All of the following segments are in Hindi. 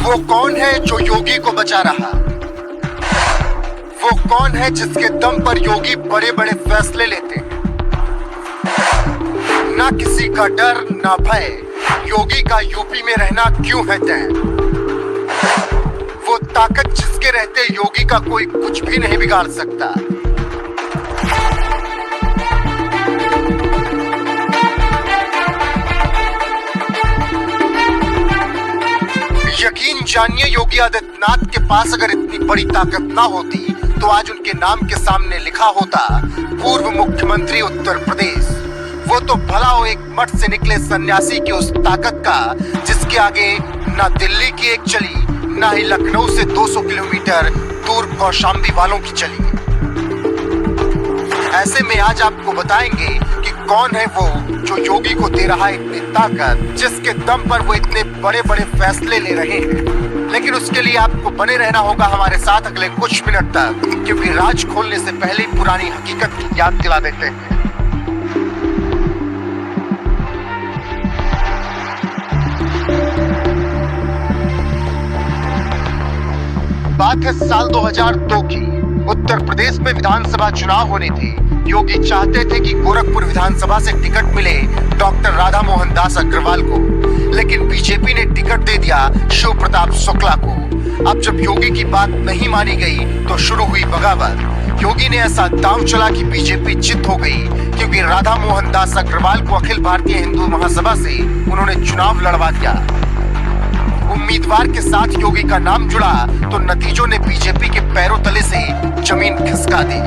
वो कौन है जो योगी को बचा रहा? वो कौन है जिसके दम पर योगी बड़े बड़े फैसले लेते हैं? ना किसी का डर ना भय, योगी का यूपी में रहना क्यों है तय? वो ताकत जिसके रहते योगी का कोई कुछ भी नहीं बिगाड़ सकता। यकीन जानिए, योगी आदित्यनाथ के पास अगर इतनी बड़ी ताकत ना होती तो आज उनके नाम के सामने लिखा होता पूर्व मुख्यमंत्री उत्तर प्रदेश। वो तो भला हो एक मठ से निकले सन्यासी की उस ताकत का जिसके आगे ना दिल्ली की एक चली, ना ही लखनऊ से 200 किलोमीटर दूर कौशाम्बी वालों की चली। ऐसे में आज आपको बताएंगे कि कौन है वो जो योगी को दे रहा है इतनी ताकत, जिसके दम पर वो इतने बड़े बड़े फैसले ले रहे हैं। लेकिन उसके लिए आपको बने रहना होगा हमारे साथ अगले कुछ मिनट तक, क्योंकि राज खोलने से पहले ही पुरानी हकीकत की याद दिला देते हैं। बात है साल 2002 की। उत्तर प्रदेश में विधानसभा चुनाव होने थे। योगी चाहते थे कि गोरखपुर विधानसभा से टिकट मिले डॉक्टर राधा मोहन दास अग्रवाल को, लेकिन बीजेपी ने टिकट दे दिया शिव प्रताप शुक्ला को। अब जब योगी की बात नहीं मानी गई तो शुरू हुई बगावत। योगी ने ऐसा दांव चला कि बीजेपी चित हो गई, क्योंकि राधा मोहन दास अग्रवाल को अखिल भारतीय हिंदू महासभा से उन्होंने चुनाव लड़वा दिया। उम्मीदवार के साथ योगी का नाम जुड़ा तो नतीजों ने बीजेपी के पैरों तले से जमीन खिसका दी।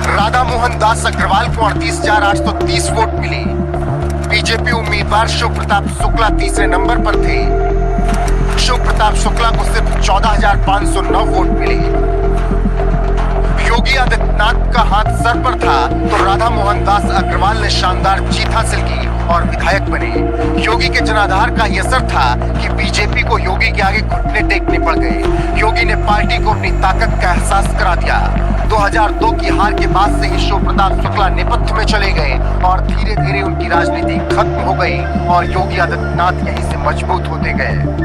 राधा मोहन दास अग्रवाल को 38,830 वोट मिले। बीजेपी उम्मीदवार शिव प्रताप शुक्ला तीसरे नंबर पर थे। शिव प्रताप शुक्ला को सिर्फ 14,509 वोट मिले। योगी आदित्यनाथ का हाथ सर पर था तो राधा मोहन दास अग्रवाल ने शानदार जीत हासिल की और विधायक बने। योगी के जनाधार का यह असर था कि बीजेपी को योगी के आगे घुटने टेकने पड़ गए। योगी ने पार्टी को अपनी ताकत का एहसास करा दिया। 2002 की हार के बाद से ही शिव प्रताप शुक्ला नेपथ्य में चले गए और धीरे धीरे उनकी राजनीति खत्म हो गई और योगी आदित्यनाथ यहीं से मजबूत होते गए।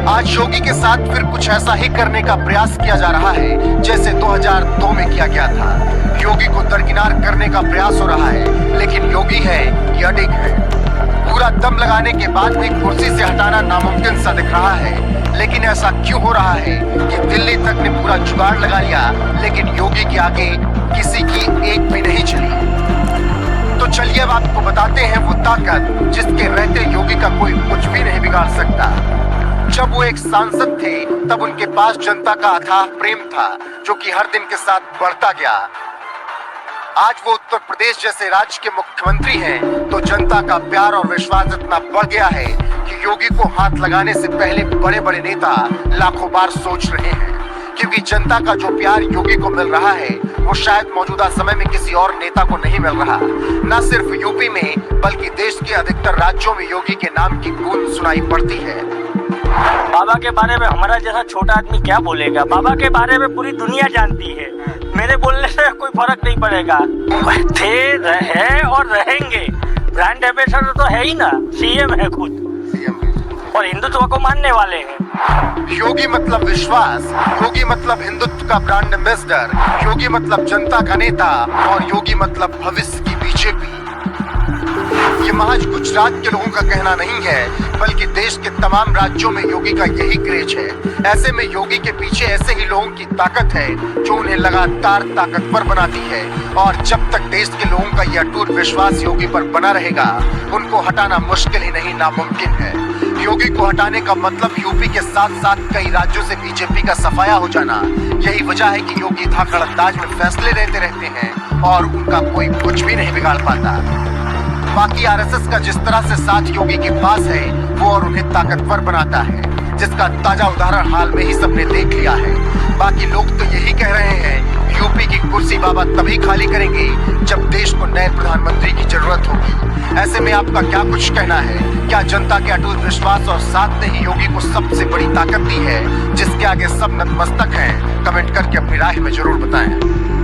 आज योगी के साथ फिर कुछ ऐसा ही करने का प्रयास किया जा रहा है जैसे 2002 में किया गया था। योगी को दरकिनार करने का प्रयास हो रहा है, लेकिन योगी है कि अडिग है। पूरा दम लगाने के बाद भी कुर्सी से हटाना नामुमकिन सा दिख रहा है। लेकिन ऐसा क्यों हो रहा है कि दिल्ली तक ने पूरा जुगाड़ लगा लिया, लेकिन योगी के आगे किसी की एक भी नहीं चली। तो चलिए अब आपको बताते हैं वो ताकत जिसके रहते योगी का कोई कुछ भी नहीं बिगाड़ सकता। जब वो एक सांसद थे तब उनके पास जनता का अथाह प्रेम था, जो कि हर दिन के साथ बढ़ता गया। आज वो उत्तर प्रदेश जैसे राज्य के मुख्यमंत्री हैं, तो जनता का प्यार और विश्वास इतना बढ़ गया है कि योगी को हाथ लगाने से पहले बड़े बड़े नेता लाखों बार सोच रहे हैं, क्योंकि जनता का जो प्यार योगी को मिल रहा है वो शायद मौजूदा समय में किसी और नेता को नहीं मिल रहा। न सिर्फ यूपी में बल्कि देश के अधिकतर राज्यों में योगी के नाम की गूंज सुनाई पड़ती है। बाबा के बारे में हमारा जैसा छोटा आदमी क्या बोलेगा? बाबा के बारे में पूरी दुनिया जानती है। मेरे बोलने से कोई फर्क नहीं पड़ेगा। थे, रहे और रहेंगे। ब्रांड एम्बेसडर तो है ही ना, सीएम है खुद और हिंदुत्व को मानने वाले हैं। योगी मतलब विश्वास, योगी मतलब हिंदुत्व का ब्रांड एम्बेसडर, योगी मतलब जनता का नेता और योगी मतलब भविष्य की बीजेपी। ये महज गुजरात के लोगों का कहना नहीं है, बल्कि देश के तमाम राज्यों में योगी का यही क्रेज है। ऐसे में योगी के पीछे ऐसे ही लोगों की ताकत है जो उन्हें लगातार ताकतवर बनाती है, और जब तक देश के लोगों का यह अटूट विश्वास योगी पर बना रहेगा, उनको हटाना मुश्किल ही नहीं नामुमकिन है। योगी को हटाने का मतलब यूपी के साथ साथ कई राज्यों से बीजेपी का सफाया हो जाना। यही वजह है कि योगी धाकड़ अंदाज में फैसले लेते रहते हैं और उनका कोई कुछ भी नहीं बिगाड़ पाता। बाकी आरएसएस का जिस तरह से साथ योगी के पास है वो और उन्हें ताकतवर बनाता है, जिसका ताजा उदाहरण हाल में ही सबने देख लिया है। बाकी लोग तो यही कह रहे हैं यूपी की कुर्सी बाबा तभी खाली करेंगे जब देश को नए प्रधानमंत्री की जरूरत होगी। ऐसे में आपका क्या कुछ कहना है? क्या जनता के अटूट विश्वास और साथ ने ही योगी को सबसे बड़ी ताकत दी है जिसके आगे सब नतमस्तक हैं? कमेंट करके अपनी राय में जरूर बताएं।